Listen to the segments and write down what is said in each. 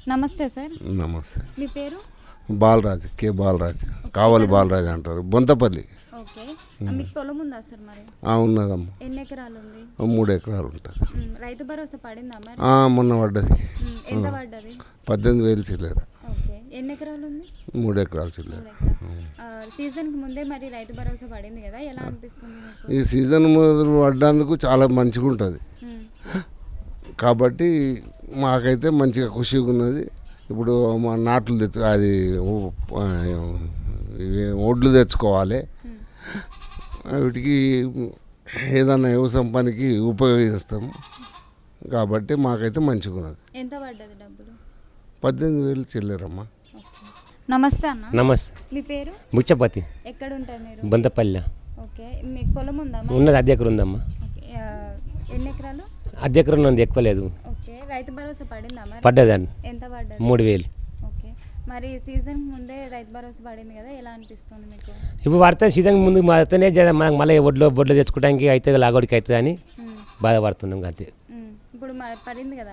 నమస్తే సార్. నమస్తే. మీ పేరు? బాలరాజు, కే బాలరాజు, కావాలి బాలరాజు అంటారు, బొంతపల్లి. ఓకే. మీకు పొలం ఉందా సార్ మరి? ఉన్నదమ్మా. ఎన్ని ఎకరాలు ఉంది? 3 ఎకరాలు ఉంటుంది. రైతు భరోసా పడిందా మరి? మొన్న పడ్డది. ఎంత పడ్డది? 18,000 చిల్లర. ఓకే. ఎన్ని ఎకరాలు ఉంది? 3 ఎకరాలు చిల్లర. సీజన్కి ముందే మరి రైతు భరోసా పడింది కదా, ఎలా అనిపిస్తుంది మీకు? ఈ సీజన్ మొదలు పడ్డందుకు చాలా మంచిగా ఉంటుంది కాబట్టి మాకైతే మంచిగా ఖుషిగా ఉన్నది. ఇప్పుడు మా నాట్లు అది ఒడ్లు తెచ్చుకోవాలి, వీటికి ఏదన్నా వ్యవసాయం పనికి ఉపయోగిస్తాము కాబట్టి మాకైతే మంచిగా ఉన్నది. ఎంత పడ్డది డబ్బులు? 18,000 చిల్లరమ్మా. నమస్తే అన్న. నమస్తే. మీ పేరు? ముచ్చపతి. ఎక్కడ ఉంటారు మీరు? బొంతపల్లి. ఓకే. మీకు పొలం ఉందా? ఉన్నది, అద్దె ఎకరం ఉందమ్మా. ఎన్ని ఎకరాలు? అద్దె ఎకరం ఉంది, ఎక్కువ లేదు. ఓకే. రైతు భరోసా పడిందా మరి? పడ్డదండి. ఎంత పడ్డది? 3,000. ఓకే. మరి సీజన్ ముందే రైతు భరోసా పడింది కదా, ఎలా అనిపిస్తుంది మీకు? ఇప్పుడు పడితే సీజన్ ముందు పడితేనే మనకు మళ్ళీ బొడ్లు తెచ్చుకోవడానికి అయితే లాగోడికి అవుతుంది అని బాధపడుతున్నాం అంతే. ఇప్పుడు పడింది కదా,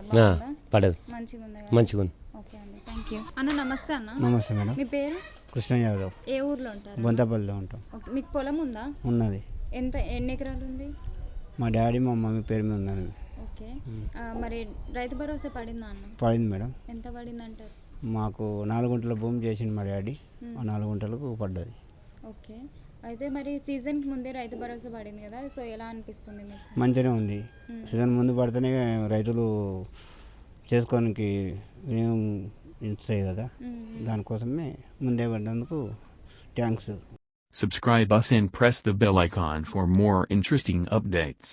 పడదు, మంచిగా ఉంది. మంచిగా ఉంది. ఓకే అండి, థ్యాంక్ యూ. అన్న నమస్తే. అన్న నమస్తే మేడం. మీ పేరు? కృష్ణ యాదవ్. ఏ ఊర్లో ఉంటారు? బొంతపల్లిలో ఉంటాం. ఓకే. మీకు పొలం ఉందా? ఉన్నది. ఎన్ని ఎకరాలు ఉంది? మా డాడీ మా మమ్మీ పేరు మీద ఉన్నది. ఓకే. మరి రైతు భరోసా పడిందా అన్న? పడింది మేడం. ఎంత పడింది అంటారు? మాకు 4 గుంటల భూమి చేసింది మా డాడీ, ఆ 4 గుంటలకు పడ్డది. ఓకే. అయితే మరి సీజన్కి ముందే రైతు భరోసా పడింది కదా, సో ఎలా అనిపిస్తుంది మీకు? మంచిగానే ఉంది. సీజన్ ముందు పడితేనే రైతులు చేసుకోనికి వినియోగం ఇస్తాయి కదా, దానికోసమే ముందే పడ్డందుకు thanks. Subscribe us and press the bell icon for more interesting updates.